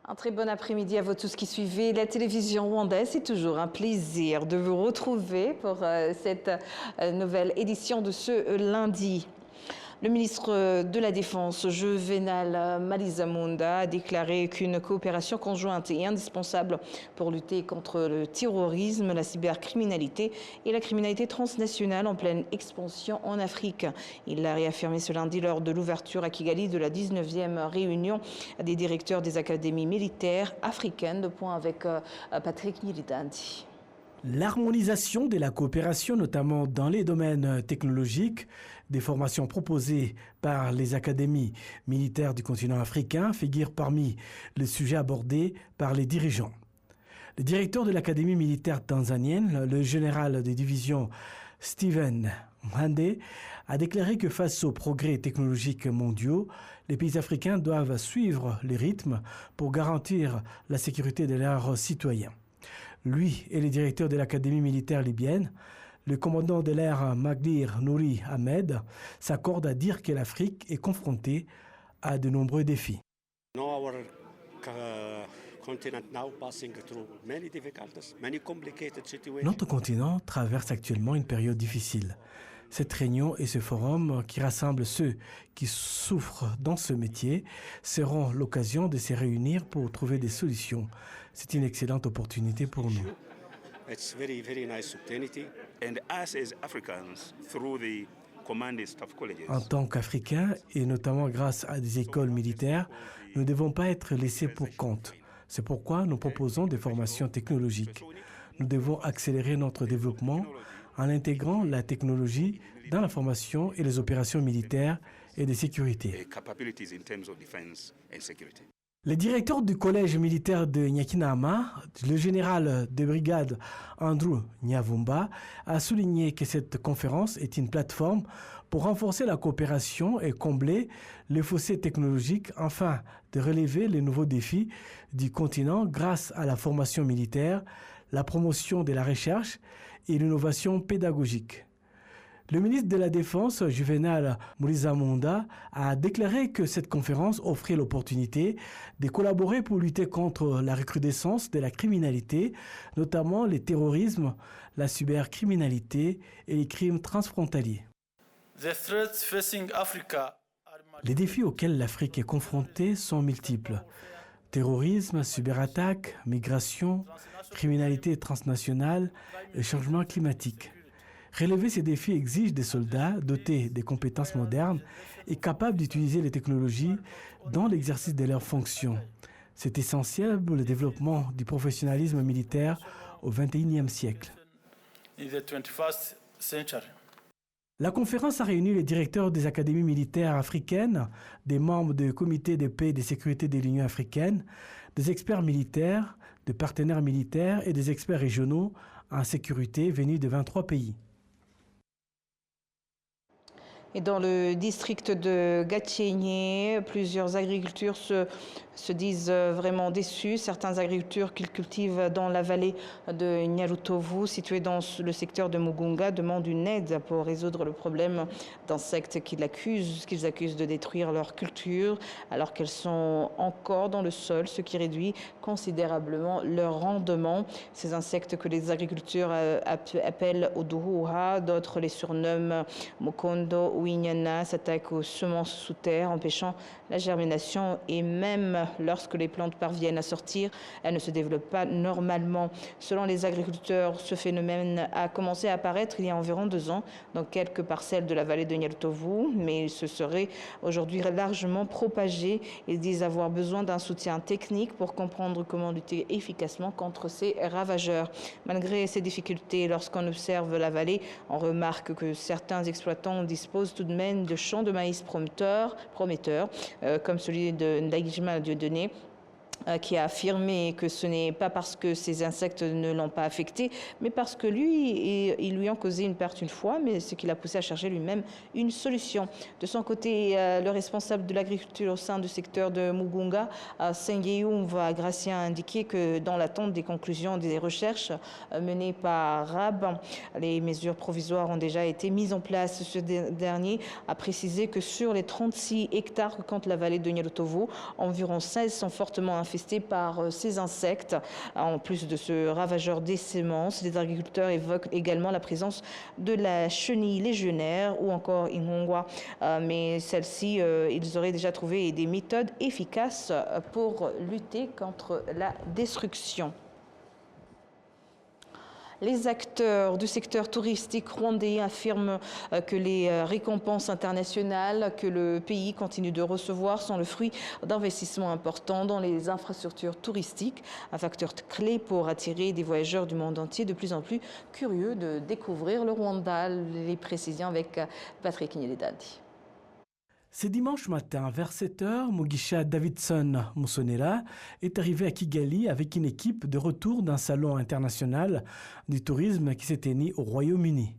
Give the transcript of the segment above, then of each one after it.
Un très bon après-midi à vous tous qui suivez la télévision rwandaise. C'est toujours un plaisir de vous retrouver pour cette nouvelle édition de ce lundi. Le ministre de la Défense, Juvenal Malizamunda, a déclaré qu'une coopération conjointe est indispensable pour lutter contre le terrorisme, la cybercriminalité et la criminalité transnationale en pleine expansion en Afrique. Il l'a réaffirmé ce lundi lors de l'ouverture à Kigali de la 19e réunion des directeurs des académies militaires africaines. Le point avec Patrick Nilidandi. L'harmonisation de la coopération, notamment dans les domaines technologiques, des formations proposées par les académies militaires du continent africain figure parmi les sujets abordés par les dirigeants. Le directeur de l'académie militaire tanzanienne, le général de division Stephen Mhande, a déclaré que face aux progrès technologiques mondiaux, les pays africains doivent suivre les rythmes pour garantir la sécurité de leurs citoyens. Lui et le directeur de l'académie militaire libyenne, le commandant de l'air Magdir Nouri Ahmed, s'accordent à dire que l'Afrique est confrontée à de nombreux défis. Notre continent traverse actuellement une période difficile. Cette réunion et ce forum qui rassemble ceux qui souffrent dans ce métier seront l'occasion de se réunir pour trouver des solutions. C'est une excellente opportunité pour nous. En tant qu'Africains, et notamment grâce à des écoles militaires, nous ne devons pas être laissés pour compte. C'est pourquoi nous proposons des formations technologiques. Nous devons accélérer notre développement en intégrant la technologie dans la formation et les opérations militaires et de sécurité. Le directeur du collège militaire de Nyakinama, le général de brigade Andrew Nyavumba, a souligné que cette conférence est une plateforme pour renforcer la coopération et combler les fossés technologiques afin de relever les nouveaux défis du continent grâce à la formation militaire, la promotion de la recherche et l'innovation pédagogique. Le ministre de la Défense, Juvenal Malizamunda, a déclaré que cette conférence offrait l'opportunité de collaborer pour lutter contre la recrudescence de la criminalité, notamment le terrorisme, la cybercriminalité et les crimes transfrontaliers. Les défis auxquels l'Afrique est confrontée sont multiples. Terrorisme, cyberattaques, migration, criminalité transnationale et changement climatique. Relever ces défis exige des soldats dotés des compétences modernes et capables d'utiliser les technologies dans l'exercice de leurs fonctions. C'est essentiel pour le développement du professionnalisme militaire au XXIe siècle. La conférence a réuni les directeurs des académies militaires africaines, des membres du comité de paix et de sécurité de l'Union africaine, des experts militaires, des partenaires militaires et des experts régionaux en sécurité venus de 23 pays. Et dans le district de Gachienye, plusieurs agriculteurs se disent vraiment déçus. Certains agriculteurs qu'ils cultivent dans la vallée de Nyarutovu, située dans le secteur de Mugunga, demandent une aide pour résoudre le problème d'insectes qu'ils accusent de détruire leur culture alors qu'elles sont encore dans le sol, ce qui réduit considérablement leur rendement. Ces insectes que les agriculteurs appellent Oduhuha, d'autres les surnomment Mokondo ou Inyana, s'attaquent aux semences sous terre, empêchant la germination et même lorsque les plantes parviennent à sortir, elles ne se développent pas normalement. Selon les agriculteurs, ce phénomène a commencé à apparaître il y a environ 2 ans dans quelques parcelles de la vallée de Nyarutovu, mais il se serait aujourd'hui largement propagé. Ils disent avoir besoin d'un soutien technique pour comprendre comment lutter efficacement contre ces ravageurs. Malgré ces difficultés, lorsqu'on observe la vallée, on remarque que certains exploitants disposent tout de même de champs de maïs prometteurs, comme celui de Ndagijima Dieudonné, qui a affirmé que ce n'est pas parce que ces insectes ne l'ont pas affecté, mais parce que ils lui ont causé une perte une fois, mais ce qui l'a poussé à chercher lui-même une solution. De son côté, le responsable de l'agriculture au sein du secteur de Mugunga, Sengeyoumva Gracien, a indiqué que dans l'attente des conclusions des recherches menées par RAB, les mesures provisoires ont déjà été mises en place. Ce dernier a précisé que sur les 36 hectares que compte la vallée de Nyarutovu, environ 16 sont fortement infestés par ces insectes. En plus de ce ravageur des semences, les agriculteurs évoquent également la présence de la chenille légionnaire ou encore Inhongwa. Mais celle-ci, ils auraient déjà trouvé des méthodes efficaces pour lutter contre la destruction. Les acteurs du secteur touristique rwandais affirment que les récompenses internationales que le pays continue de recevoir sont le fruit d'investissements importants dans les infrastructures touristiques, un facteur clé pour attirer des voyageurs du monde entier de plus en plus curieux de découvrir le Rwanda. Les précisions avec Patrick Nyelidadi. Ce dimanche matin, vers 7h, Mugisha Davidson Musonera est arrivé à Kigali avec une équipe de retour d'un salon international du tourisme qui s'est tenu au Royaume-Uni.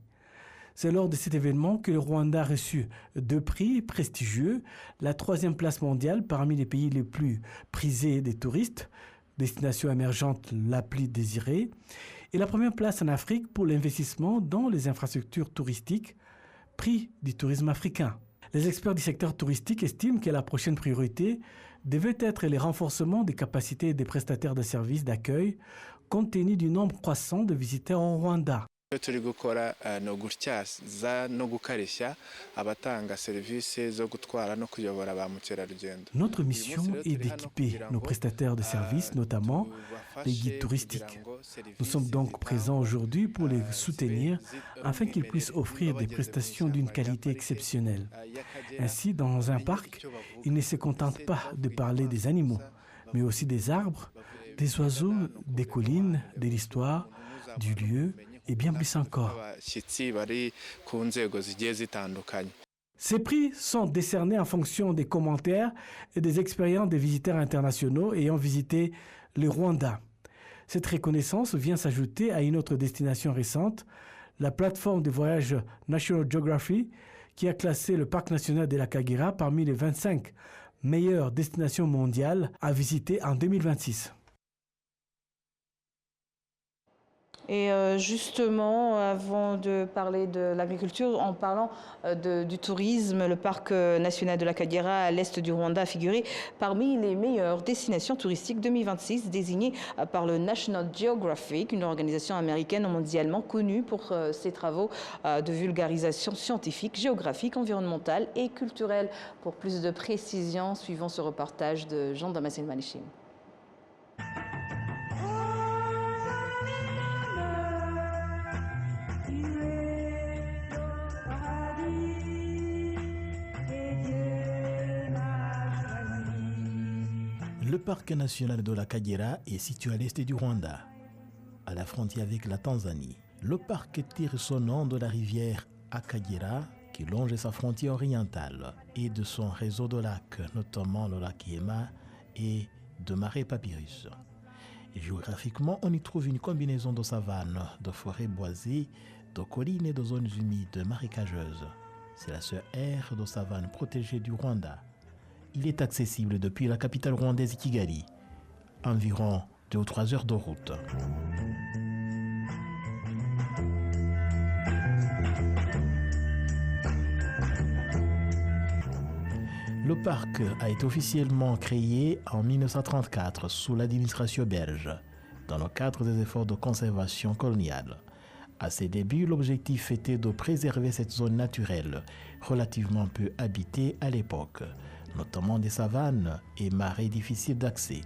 C'est lors de cet événement que le Rwanda a reçu 2 prix prestigieux, la 3e place mondiale parmi les pays les plus prisés des touristes, destination émergente la plus désirée, et la 1re place en Afrique pour l'investissement dans les infrastructures touristiques, prix du tourisme africain. Les experts du secteur touristique estiment que la prochaine priorité devait être le renforcement des capacités des prestataires de services d'accueil compte tenu du nombre croissant de visiteurs au Rwanda. turi gukora no gutyaza no gukarishya abatanga serivisi zo gutwara no kuyobora ba mukerarugendo. Notre mission est d'équiper nos prestataires de services, notamment les guides touristiques. Nous sommes donc présents aujourd'hui pour les soutenir afin qu'ils puissent offrir des prestations d'une qualité exceptionnelle. Ainsi, dans un parc, ils ne se contentent pas de parler des animaux, mais aussi des arbres, des oiseaux, des collines, de l'histoire, du lieu et bien plus encore. Ces prix sont décernés en fonction des commentaires et des expériences des visiteurs internationaux ayant visité le Rwanda. Cette reconnaissance vient s'ajouter à une autre destination récente, la plateforme de voyage National Geography, qui a classé le parc national de la Kagera parmi les 25 meilleures destinations mondiales à visiter en 2026. Et justement, avant de parler de l'agriculture, en parlant du tourisme, le parc national de la Kagera à l'est du Rwanda a figuré parmi les meilleures destinations touristiques 2026 désignées par le National Geographic, une organisation américaine mondialement connue pour ses travaux de vulgarisation scientifique, géographique, environnementale et culturelle. Pour plus de précisions, suivons ce reportage de Jean-Damascène Manichine. Le parc national de la Kagera est situé à l'est du Rwanda, à la frontière avec la Tanzanie. Le parc tire son nom de la rivière Akagera qui longe sa frontière orientale et de son réseau de lacs, notamment le lac Yema et de marais papyrus. Géographiquement, on y trouve une combinaison de savanes, de forêts boisées, de collines et de zones humides marécageuses. C'est la seule aire de savane protégée du Rwanda. Il est accessible depuis la capitale rwandaise Kigali, environ 2 ou 3 heures de route. Le parc a été officiellement créé en 1934 sous l'administration belge, dans le cadre des efforts de conservation coloniale. À ses débuts, l'objectif était de préserver cette zone naturelle, relativement peu habitée à l'époque, notamment des savanes et marais difficiles d'accès.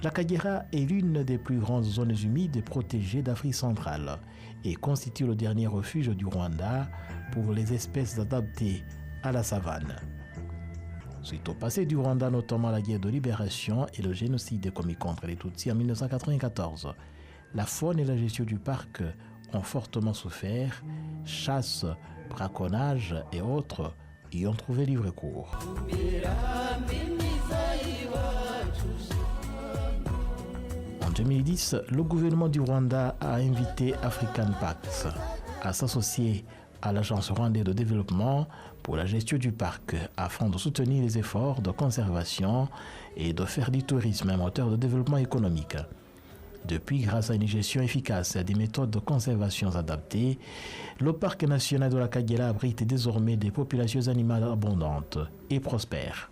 La Kagera est l'une des plus grandes zones humides protégées d'Afrique centrale et constitue le dernier refuge du Rwanda pour les espèces adaptées à la savane. Suite au passé du Rwanda, notamment la guerre de libération et le génocide commis contre les Tutsis en 1994, la faune et la gestion du parc ont fortement souffert, chasse, braconnage et autres y ont trouvé livre court. En 2010, le gouvernement du Rwanda a invité African Pax à s'associer à l'Agence rwandaise de développement pour la gestion du parc afin de soutenir les efforts de conservation et de faire du tourisme un moteur de développement économique. Depuis, grâce à une gestion efficace et à des méthodes de conservation adaptées, le parc national de la Kagera abrite désormais des populations animales abondantes et prospères.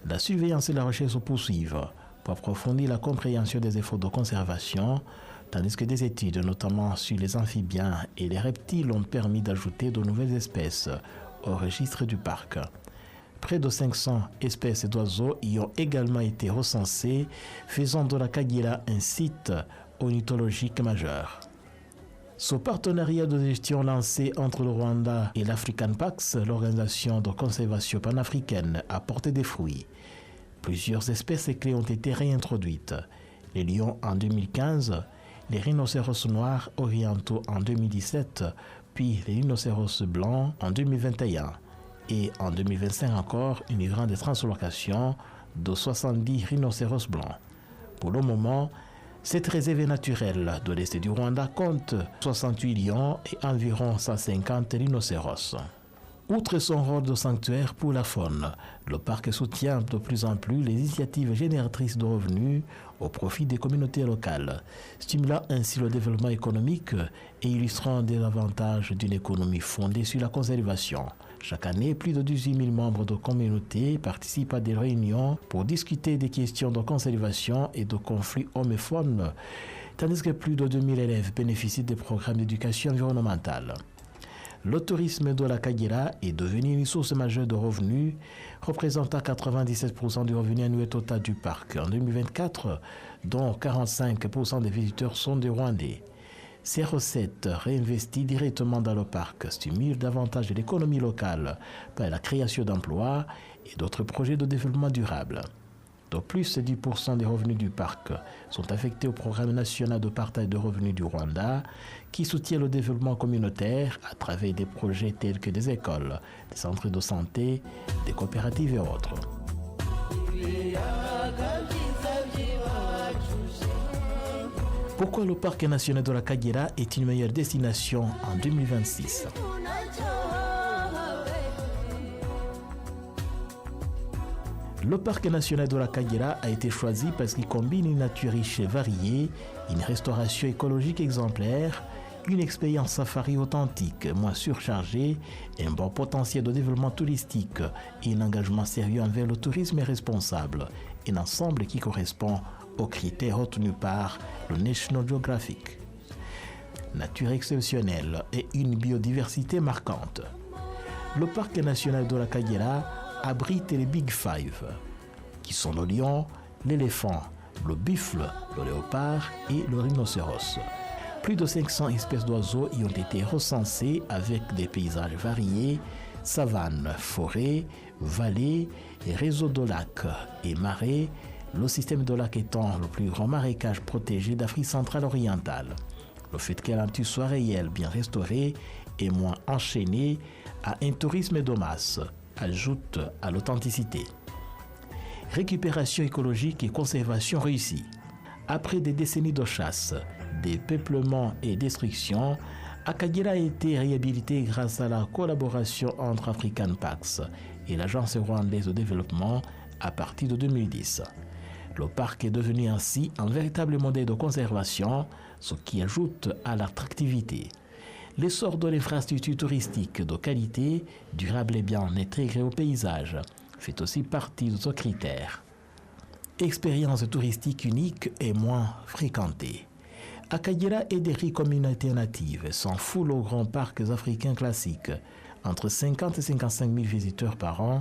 La surveillance et la recherche se poursuivent pour approfondir la compréhension des efforts de conservation, tandis que des études, notamment sur les amphibiens et les reptiles, ont permis d'ajouter de nouvelles espèces au registre du parc. Près de 500 espèces d'oiseaux y ont également été recensées, faisant de la Kagera un site ornithologique majeur. Ce partenariat de gestion lancé entre le Rwanda et l'African Pax, l'organisation de conservation panafricaine, a porté des fruits. Plusieurs espèces clés ont été réintroduites. Les lions en 2015, les rhinocéros noirs orientaux en 2017, puis les rhinocéros blancs en 2021. Et en 2025 encore, une grande translocation de 70 rhinocéros blancs. Pour le moment, cette réserve naturelle de l'Est du Rwanda compte 68 lions et environ 150 rhinocéros. Outre son rôle de sanctuaire pour la faune, le parc soutient de plus en plus les initiatives génératrices de revenus au profit des communautés locales, stimulant ainsi le développement économique et illustrant des avantages d'une économie fondée sur la conservation. Chaque année, plus de 18 000 membres de communautés participent à des réunions pour discuter des questions de conservation et de conflits hommes et faune, tandis que plus de 2000 élèves bénéficient des programmes d'éducation environnementale. Le tourisme de la Kagera est devenu une source majeure de revenus, représentant 97% du revenu annuel total du parc en 2024, dont 45% des visiteurs sont des Rwandais. Ces recettes réinvesties directement dans le parc stimulent davantage l'économie locale par la création d'emplois et d'autres projets de développement durable. De plus, 10% des revenus du parc sont affectés au programme national de partage de revenus du Rwanda qui soutient le développement communautaire à travers des projets tels que des écoles, des centres de santé, des coopératives et autres. Pourquoi le parc national de la Kagera est une meilleure destination en 2026? Le parc national de la Kagera a été choisi parce qu'il combine une nature riche et variée, une restauration écologique exemplaire, une expérience safari authentique, moins surchargée, un bon potentiel de développement touristique et un engagement sérieux envers le tourisme responsable, un ensemble qui correspond aux critères retenus par le National Geographic. Nature exceptionnelle et une biodiversité marquante. Le parc national de la Kagera abrite les Big Five, qui sont le lion, l'éléphant, le buffle, le léopard et le rhinocéros. Plus de 500 espèces d'oiseaux y ont été recensées avec des paysages variés, savanes, forêts, vallées, réseaux de lacs et marais, le système de lacs étant le plus grand marécage protégé d'Afrique centrale orientale. Le fait que la nature soit réelle, bien restaurée et moins enchaînée à un tourisme de masse ajoute à l'authenticité. Récupération écologique et conservation réussie. Après des décennies de chasse, dépeuplement et destruction, Akagera a été réhabilité grâce à la collaboration entre African Pax et l'Agence rwandaise de développement à partir de 2010. Le parc est devenu ainsi un véritable modèle de conservation, ce qui ajoute à l'attractivité. L'essor de l'infrastructure touristique de qualité, durable et bien intégrée au paysage fait aussi partie de ce critère. Expérience touristique unique et moins fréquentée. Akagera est décrit comme une alternative sans foule aux grands parcs africains classiques. Entre 50 et 55 000 visiteurs par an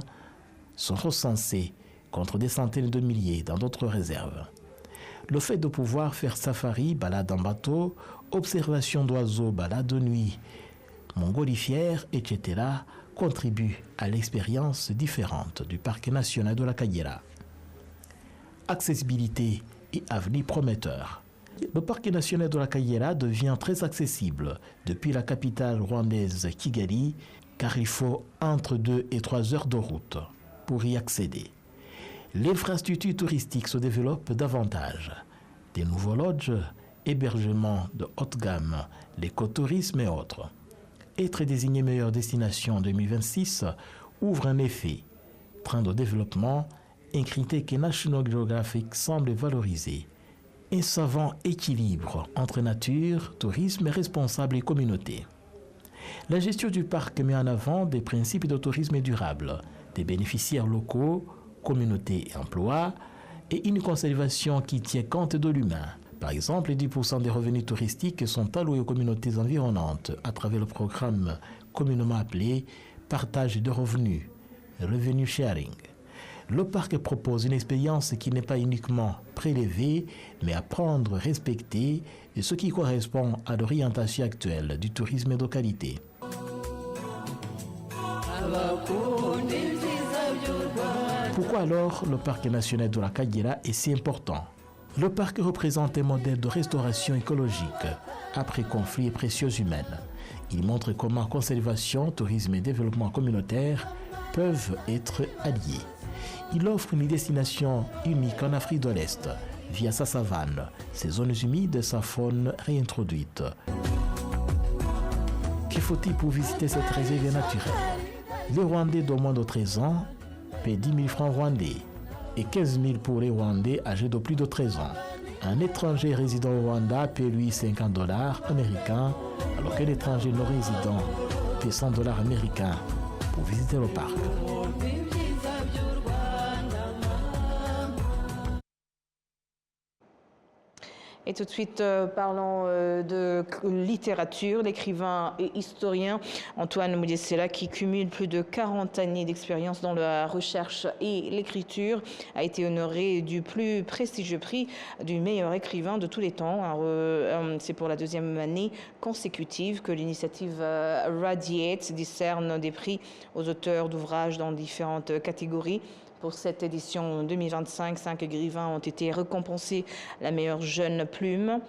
sont recensés contre des centaines de milliers dans d'autres réserves. Le fait de pouvoir faire safari, balade en bateau, observation d'oiseaux, balade de nuit, montgolfière, etc. contribue à l'expérience différente du parc national de la Kagera. Accessibilité et avenir prometteur. Le parc national de la Kagera devient très accessible depuis la capitale rwandaise Kigali, car il faut entre 2 et 3 heures de route pour y accéder. L'infrastructure touristique se développe davantage. Des nouveaux lodges, hébergements de haute gamme, l'écotourisme et autres. Être désigné meilleure destination en 2026 ouvre en effet, train de développement, un critère que National Geographic semble valoriser. Un savant équilibre entre nature, tourisme responsable et communauté. La gestion du parc met en avant des principes de tourisme durable, des bénéficiaires locaux, communauté et emploi, et une conservation qui tient compte de l'humain. Par exemple, 10% des revenus touristiques sont alloués aux communautés environnantes à travers le programme communément appelé partage de revenus, revenue sharing. Le parc propose une expérience qui n'est pas uniquement prélevée, mais à prendre, respecter, et ce qui correspond à l'orientation actuelle du tourisme de qualité. Pourquoi alors le parc national de la Kagera est si important? Le parc représente un modèle de restauration écologique après conflits et précieuses humaines. Il montre comment conservation, tourisme et développement communautaire peuvent être alliés. Il offre une destination unique en Afrique de l'Est via sa savane, ses zones humides et sa faune réintroduite. Que faut-il pour visiter cette réserve naturelle? Les Rwandais de moins de 13 ans paient 10 000 francs rwandais et 15 000 pour les Rwandais âgés de plus de 13 ans. Un étranger résident au Rwanda paie lui $50 américains, alors que l'étranger non résident paie $100 américains pour visiter le parc. Et tout de suite, parlons de littérature. L'écrivain et historien Antoine Mudesela, qui cumule plus de 40 années d'expérience dans la recherche et l'écriture, a été honoré du plus prestigieux prix du meilleur écrivain de tous les temps. C'est pour la deuxième année consécutive que l'initiative Radiate décerne des prix aux auteurs d'ouvrages dans différentes catégories. Pour cette édition 2025, 5 écrivains ont été récompensés: la meilleure jeune plume,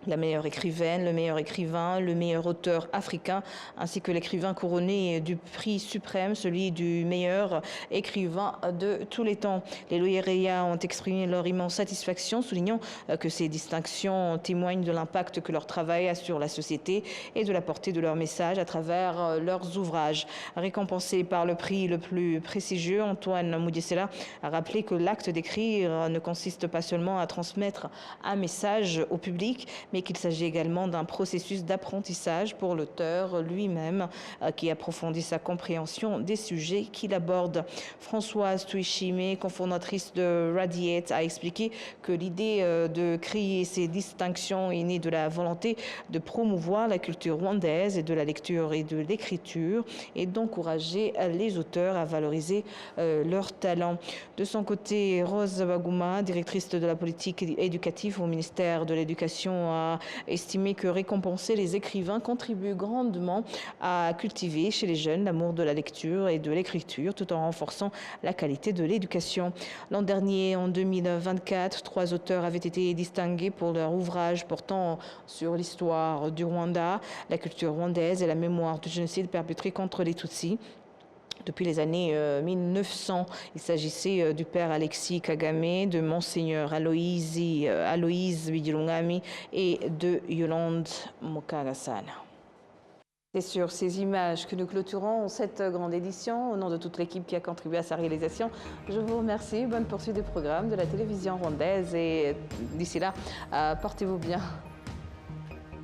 la meilleure écrivaine, le meilleur écrivain, le meilleur auteur africain, ainsi que l'écrivain couronné du prix suprême, celui du meilleur écrivain de tous les temps. Les lauréats ont exprimé leur immense satisfaction, soulignant que ces distinctions témoignent de l'impact que leur travail a sur la société et de la portée de leur message à travers leurs ouvrages. Récompensé par le prix le plus prestigieux, Antoine Mudesela a rappelé que l'acte d'écrire ne consiste pas seulement à transmettre un message au public, mais qu'il s'agit également d'un processus d'apprentissage pour l'auteur lui-même qui approfondit sa compréhension des sujets qu'il aborde. Françoise Touichime, cofondatrice de Radiate, a expliqué que l'idée de créer ces distinctions est née de la volonté de promouvoir la culture rwandaise et de la lecture et de l'écriture et d'encourager les auteurs à valoriser leurs talents. De son côté, Rose Baguma, directrice de la politique éducative au ministère de l'Éducation, a estimé que récompenser les écrivains contribue grandement à cultiver chez les jeunes l'amour de la lecture et de l'écriture tout en renforçant la qualité de l'éducation. L'an dernier, en 2024, 3 auteurs avaient été distingués pour leur ouvrage portant sur l'histoire du Rwanda, la culture rwandaise et la mémoire du génocide perpétré contre les Tutsis. Depuis les années 1900, il s'agissait du père Alexis Kagame, de Monseigneur Aloïse Bidilungami et de Yolande Mokagasana. C'est sur ces images que nous clôturons cette grande édition. Au nom de toute l'équipe qui a contribué à sa réalisation, je vous remercie. Bonne poursuite des programmes de la télévision rwandaise et d'ici là, portez-vous bien.